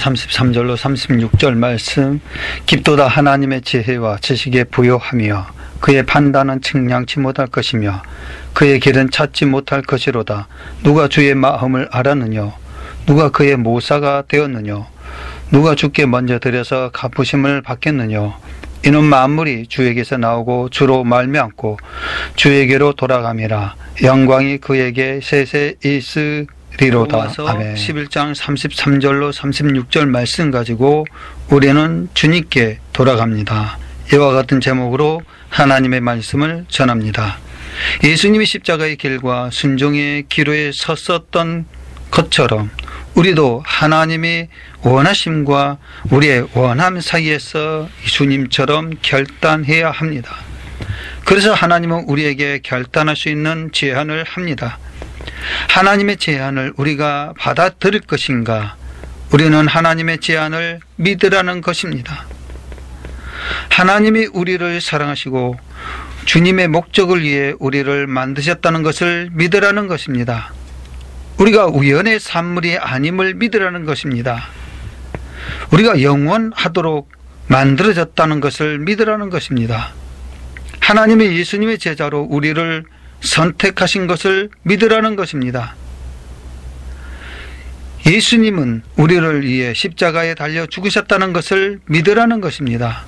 33절로 36절 말씀. 깊도다 하나님의 지혜와 지식에 부요하며 그의 판단은 측량치 못할 것이며 그의 길은 찾지 못할 것이로다. 누가 주의 마음을 알았느냐? 누가 그의 모사가 되었느냐? 누가 주께 먼저 드려서 갚으심을 받겠느냐? 이는 만물이 주에게서 나오고 주로 말미암고 주에게로 돌아감이라. 영광이 그에게 세세 있으리로다. 아멘. 11장 33절로 36절 말씀 가지고 우리는 주님께 돌아갑니다. 이와 같은 제목으로 하나님의 말씀을 전합니다. 예수님이 십자가의 길과 순종의 기로에 섰었던 것처럼 우리도 하나님이 원하심과 우리의 원함 사이에서 주님처럼 결단해야 합니다. 그래서 하나님은 우리에게 결단할 수 있는 제안을 합니다. 하나님의 제안을 우리가 받아들일 것인가? 우리는 하나님의 제안을 믿으라는 것입니다. 하나님이 우리를 사랑하시고 주님의 목적을 위해 우리를 만드셨다는 것을 믿으라는 것입니다. 우리가 우연의 산물이 아님을 믿으라는 것입니다. 우리가 영원하도록 만들어졌다는 것을 믿으라는 것입니다. 하나님이 예수님의 제자로 우리를 선택하신 것을 믿으라는 것입니다. 예수님은 우리를 위해 십자가에 달려 죽으셨다는 것을 믿으라는 것입니다.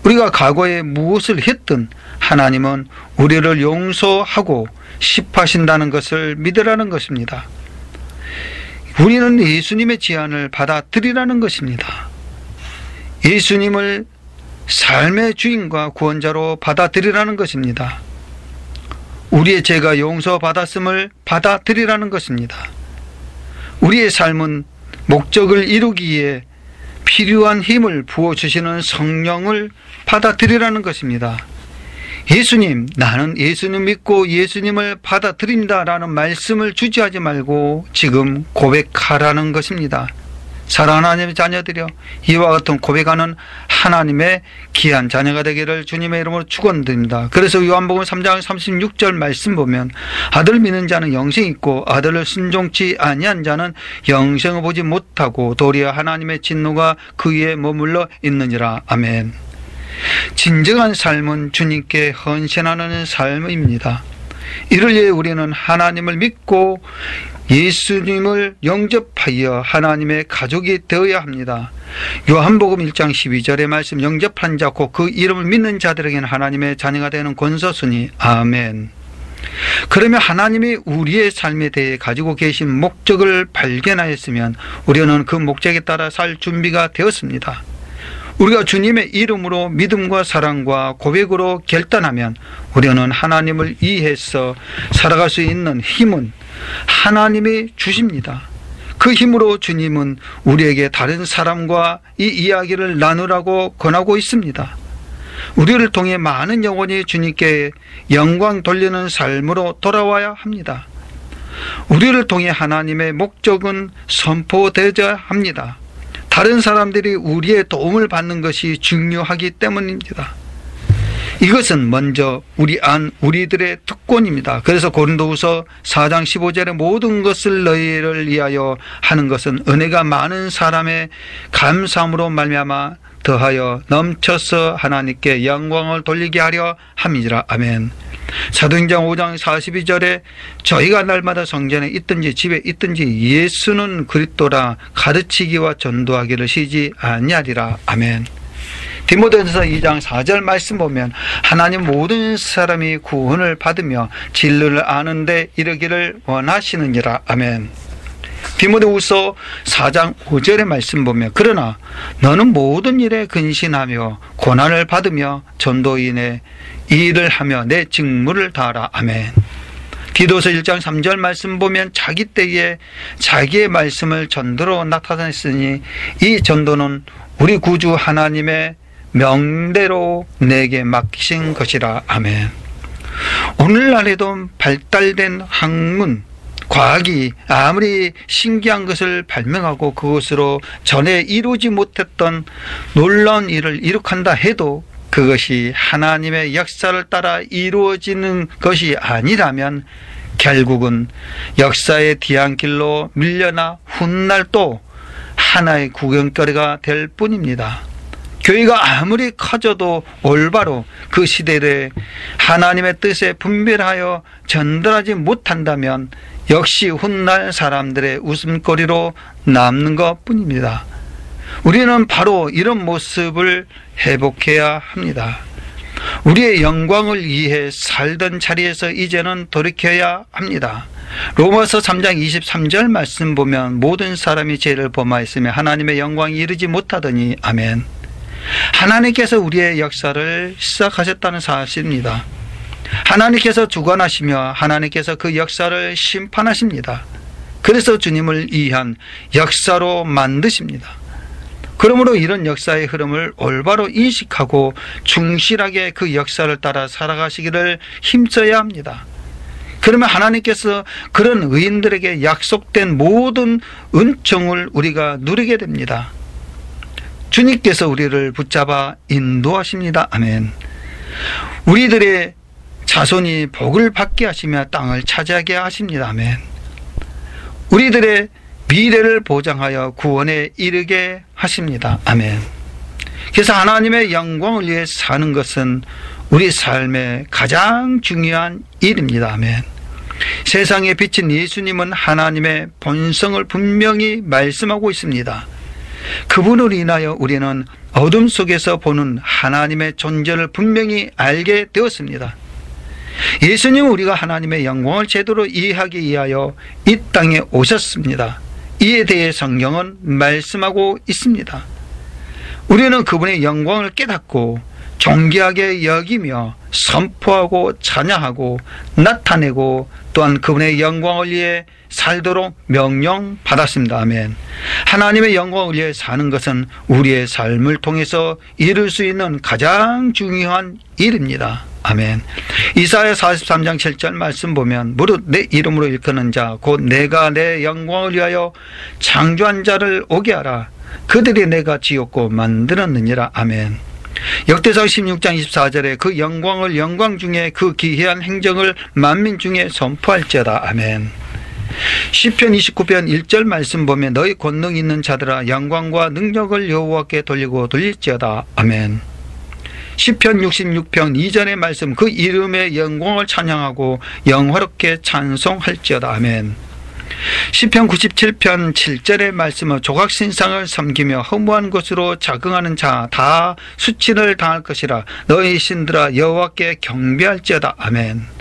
우리가 과거에 무엇을 했든 하나님은 우리를 용서하고 십하신다는 것을 믿으라는 것입니다. 우리는 예수님의 제안을 받아들이라는 것입니다. 예수님을 삶의 주인과 구원자로 받아들이라는 것입니다. 우리의 죄가 용서받았음을 받아들이라는 것입니다. 우리의 삶은 목적을 이루기 위해 필요한 힘을 부어주시는 성령을 받아들이라는 것입니다. 예수님, 나는 예수님 믿고 예수님을 받아들인다라는 말씀을 주저하지 말고 지금 고백하라는 것입니다. 사랑하는 하나님의 자녀들이여, 이와 같은 고백하는 하나님의 귀한 자녀가 되기를 주님의 이름으로 축원드립니다. 그래서 요한복음 3장 36절 말씀 보면 아들 믿는 자는 영생이 있고 아들을 순종치 아니한 자는 영생을 보지 못하고 도리어 하나님의 진노가 그 위에 머물러 있느니라. 아멘. 진정한 삶은 주님께 헌신하는 삶입니다. 이를 위해 우리는 하나님을 믿고 예수님을 영접하여 하나님의 가족이 되어야 합니다. 요한복음 1장 12절의 말씀, 영접한 자 곧 그 이름을 믿는 자들에게는 하나님의 자녀가 되는 권소서니. 아멘. 그러면 하나님이 우리의 삶에 대해 가지고 계신 목적을 발견하였으면 우리는 그 목적에 따라 살 준비가 되었습니다. 우리가 주님의 이름으로 믿음과 사랑과 고백으로 결단하면 우리는 하나님을 이해해서 살아갈 수 있는 힘은 하나님이 주십니다. 그 힘으로 주님은 우리에게 다른 사람과 이 이야기를 나누라고 권하고 있습니다. 우리를 통해 많은 영혼이 주님께 영광 돌리는 삶으로 돌아와야 합니다. 우리를 통해 하나님의 목적은 선포되어야 합니다. 다른 사람들이 우리의 도움을 받는 것이 중요하기 때문입니다. 이것은 먼저 우리들의 특권입니다. 그래서 고린도후서 4장 15절에 모든 것을 너희를 위하여 하는 것은 은혜가 많은 사람의 감사함으로 말미암아 더하여 넘쳐서 하나님께 영광을 돌리게 하려 함이니라. 아멘. 사도행전 5장 42절에 저희가 날마다 성전에 있든지 집에 있든지 예수는 그리스도라 가르치기와 전도하기를 쉬지 아니하리라. 아멘. 디모데전서 2장 4절 말씀 보면 하나님 모든 사람이 구원을 받으며 진리를 아는데 이르기를 원하시느니라. 아멘. 디모데후서 4장 5절의 말씀 보면 그러나 너는 모든 일에 근신하며 고난을 받으며 전도인의 일을 하며 내 직무를 다하라. 아멘. 디도서 1장 3절 말씀 보면 자기 때에 자기의 말씀을 전도로 나타냈으니 이 전도는 우리 구주 하나님의 명대로 내게 맡기신 것이라. 아멘. 오늘날에도 발달된 학문, 과학이 아무리 신기한 것을 발명하고 그것으로 전에 이루지 못했던 놀라운 일을 이룩한다 해도 그것이 하나님의 역사를 따라 이루어지는 것이 아니라면 결국은 역사의 뒤안길로 밀려나 훗날 또 하나의 구경거리가 될 뿐입니다. 교회가 아무리 커져도 올바로 그 시대에 하나님의 뜻에 분별하여 전달하지 못한다면 역시 훗날 사람들의 웃음거리로 남는 것 뿐입니다. 우리는 바로 이런 모습을 회복해야 합니다. 우리의 영광을 위해 살던 자리에서 이제는 돌이켜야 합니다. 로마서 3장 23절 말씀 보면 모든 사람이 죄를 범하였으며 하나님의 영광이 이르지 못하더니 아멘. 하나님께서 우리의 역사를 시작하셨다는 사실입니다. 하나님께서 주관하시며 하나님께서 그 역사를 심판하십니다. 그래서 주님을 위한 역사로 만드십니다. 그러므로 이런 역사의 흐름을 올바로 인식하고 충실하게 그 역사를 따라 살아가시기를 힘써야 합니다. 그러면 하나님께서 그런 의인들에게 약속된 모든 은총을 우리가 누리게 됩니다. 주님께서 우리를 붙잡아 인도하십니다. 아멘. 우리들의 자손이 복을 받게 하시며 땅을 차지하게 하십니다. 아멘. 우리들의 미래를 보장하여 구원에 이르게 하십니다. 아멘. 그래서 하나님의 영광을 위해 사는 것은 우리 삶의 가장 중요한 일입니다. 아멘. 세상에 비친 예수님은 하나님의 본성을 분명히 말씀하고 있습니다. 그분을 인하여 우리는 어둠 속에서 보는 하나님의 존재를 분명히 알게 되었습니다. 예수님은 우리가 하나님의 영광을 제대로 이해하기 위하여 이 땅에 오셨습니다. 이에 대해 성경은 말씀하고 있습니다. 우리는 그분의 영광을 깨닫고 존귀하게 여기며 선포하고 찬양하고 나타내고 또한 그분의 영광을 위해 살도록 명령받았습니다. 아멘. 하나님의 영광을 위해 사는 것은 우리의 삶을 통해서 이룰 수 있는 가장 중요한 일입니다. 아멘. 이사야 43장 7절 말씀 보면 무릇 내 이름으로 일컫는 자 곧 내가 내 영광을 위하여 창조한 자를 오게 하라. 그들이 내가 지었고 만들었느니라. 아멘. 역대상 16장 24절에 그 영광을 영광 중에 그 기이한 행정을 만민 중에 선포할지어다. 아멘. 시편 29편 1절 말씀 보면 너희 권능 있는 자들아 영광과 능력을 여호와께 돌리고 돌릴지어다. 아멘. 시편 66편 2절의 말씀 그 이름의 영광을 찬양하고 영화롭게 찬송할지어다. 아멘. 시편 97편 7절의 말씀은 조각신상을 섬기며 허무한 것으로 자긍하는 자 다 수치를 당할 것이라 너희 신들아 여호와께 경배할지어다. 아멘.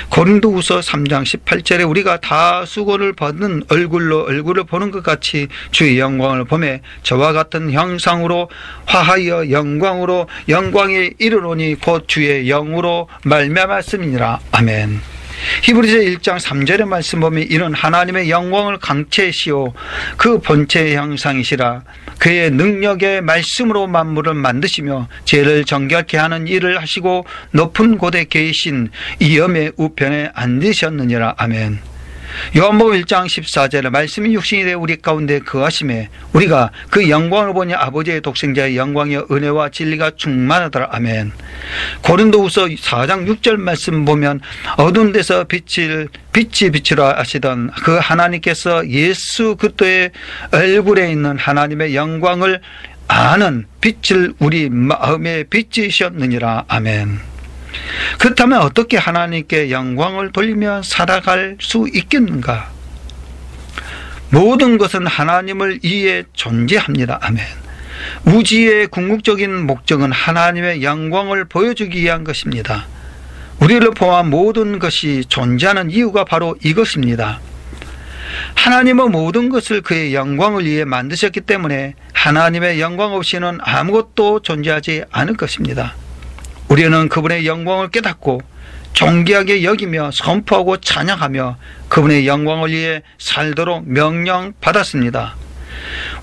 고린도후서 3장 18절에 우리가 다 수고를 받는 얼굴로 얼굴을 보는 것 같이 주의 영광을 보매 저와 같은 형상으로 화하여 영광으로 영광에 이르노니 곧 주의 영으로 말미암았음이니라. 아멘. 히브리서 1장 3절의 말씀 보면 이는 하나님의 영광을 강체시오 그 본체의 형상이시라 그의 능력의 말씀으로 만물을 만드시며 죄를 정결케 하는 일을 하시고 높은 곳에 계신 이 염의 우편에 앉으셨느니라. 아멘. 요한복음 1장 14절에 말씀이 육신이 되어 우리 가운데 거하심에 우리가 그 영광을 보니 아버지의 독생자의 영광이여 은혜와 진리가 충만하더라. 아멘. 고린도후서 4장 6절 말씀 보면 어두운 데서 빛이 빛이라 하시던 그 하나님께서 예수 그리스도의 얼굴에 있는 하나님의 영광을 아는 빛을 우리 마음에 비치셨느니라. 아멘. 그렇다면 어떻게 하나님께 영광을 돌리며 살아갈 수 있겠는가? 모든 것은 하나님을 위해 존재합니다. 아멘. 우주의 궁극적인 목적은 하나님의 영광을 보여주기 위한 것입니다. 우리를 포함한 모든 것이 존재하는 이유가 바로 이것입니다. 하나님은 모든 것을 그의 영광을 위해 만드셨기 때문에 하나님의 영광 없이는 아무것도 존재하지 않을 것입니다. 우리는 그분의 영광을 깨닫고 존귀하게 여기며 선포하고 찬양하며 그분의 영광을 위해 살도록 명령받았습니다.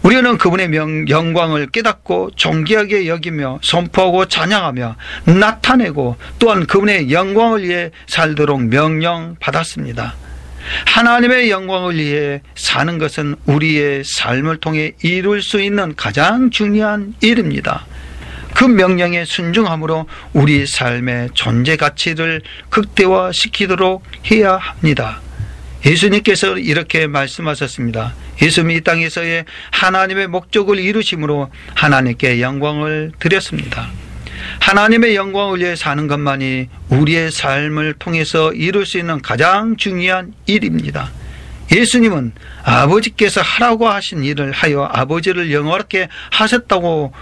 우리는 그분의 영광을 깨닫고 존귀하게 여기며 선포하고 찬양하며 나타내고 또한 그분의 영광을 위해 살도록 명령받았습니다. 하나님의 영광을 위해 사는 것은 우리의 삶을 통해 이룰 수 있는 가장 중요한 일입니다. 그 명령에 순종함으로 우리 삶의 존재 가치를 극대화시키도록 해야 합니다. 예수님께서 이렇게 말씀하셨습니다. 예수님이 이 땅에서의 하나님의 목적을 이루심으로 하나님께 영광을 드렸습니다. 하나님의 영광을 위해 사는 것만이 우리의 삶을 통해서 이룰 수 있는 가장 중요한 일입니다. 예수님은 아버지께서 하라고 하신 일을 하여 아버지를 영화롭게 하셨다고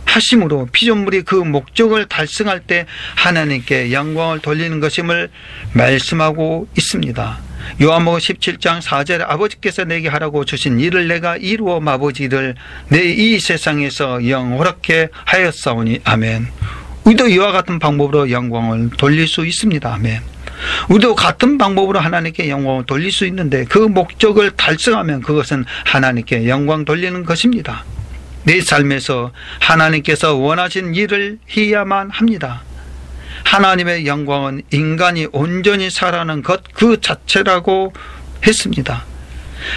하심으로 피조물이 그 목적을 달성할 때 하나님께 영광을 돌리는 것임을 말씀하고 있습니다. 요한복음 17장 4절에 아버지께서 내게 하라고 주신 일을 내가 이루어 아버지를 내 이 세상에서 영화롭게 하였사오니 아멘. 우리도 이와 같은 방법으로 영광을 돌릴 수 있습니다. 아멘. 우리도 같은 방법으로 하나님께 영광을 돌릴 수 있는데 그 목적을 달성하면 그것은 하나님께 영광 돌리는 것입니다. 내 삶에서 하나님께서 원하신 일을 해야만 합니다. 하나님의 영광은 인간이 온전히 살아가는 것 그 자체라고 했습니다.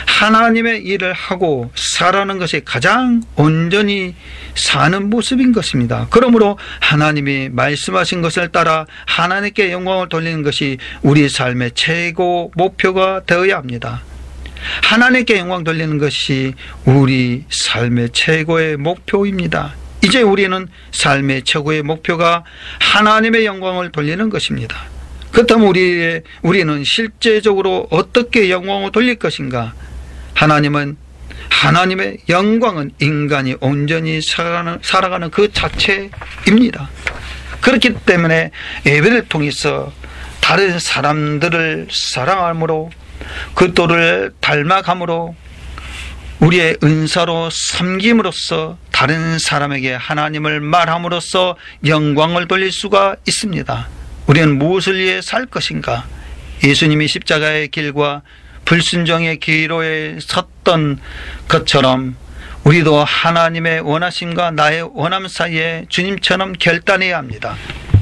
하나님의 일을 하고 살아가는 것이 가장 온전히 사는 모습인 것입니다. 그러므로 하나님이 말씀하신 것을 따라 하나님께 영광을 돌리는 것이 우리 삶의 최고 목표가 되어야 합니다. 하나님께 영광 돌리는 것이 우리 삶의 최고의 목표입니다. 이제 우리는 삶의 최고의 목표가 하나님의 영광을 돌리는 것입니다. 그렇다면 우리는 실제적으로 어떻게 영광을 돌릴 것인가? 하나님의 영광은 인간이 온전히 살아가는 그 자체입니다. 그렇기 때문에 예배를 통해서 다른 사람들을 사랑함으로 그 또를 닮아감으로 우리의 은사로 섬김으로써 다른 사람에게 하나님을 말함으로써 영광을 돌릴 수가 있습니다. 우리는 무엇을 위해 살 것인가? 예수님이 십자가의 길과 불순종의 기로에 섰던 것처럼 우리도 하나님의 원하심과 나의 원함 사이에 주님처럼 결단해야 합니다.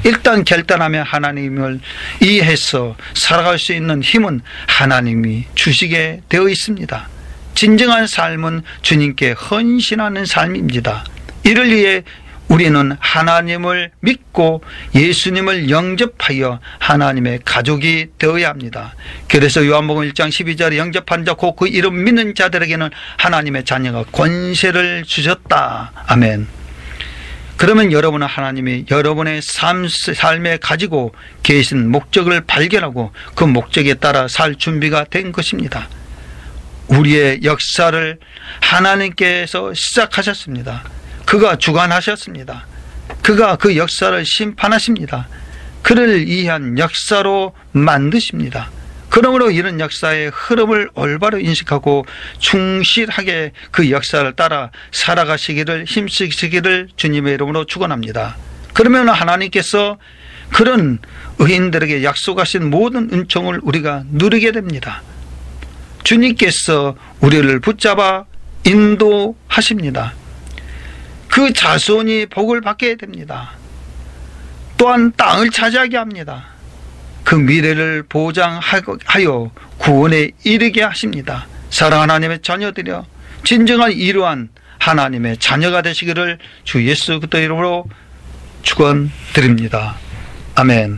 일단 결단하면 하나님을 이해해서 살아갈 수 있는 힘은 하나님이 주시게 되어 있습니다. 진정한 삶은 주님께 헌신하는 삶입니다. 이를 위해 우리는 하나님을 믿고 예수님을 영접하여 하나님의 가족이 되어야 합니다. 그래서 요한복음 1장 12절에 영접한 자 곧 그 이름 믿는 자들에게는 하나님의 자녀가 권세를 주셨다. 아멘. 그러면 여러분은 하나님이 여러분의 삶에 가지고 계신 목적을 발견하고 그 목적에 따라 살 준비가 된 것입니다. 우리의 역사를 하나님께서 시작하셨습니다. 그가 주관하셨습니다. 그가 그 역사를 심판하십니다. 그를 위한 역사로 만드십니다. 그러므로 이런 역사의 흐름을 올바로 인식하고 충실하게 그 역사를 따라 살아가시기를 힘쓰시기를 주님의 이름으로 축원합니다. 그러면 하나님께서 그런 의인들에게 약속하신 모든 은총을 우리가 누리게 됩니다. 주님께서 우리를 붙잡아 인도하십니다. 그 자손이 복을 받게 됩니다. 또한 땅을 차지하게 합니다. 그 미래를 보장하여 구원에 이르게 하십니다. 사랑하는 하나님의 자녀들이여 진정한 이러한 하나님의 자녀가 되시기를 주 예수 그리스도 이름으로 축원드립니다. 아멘.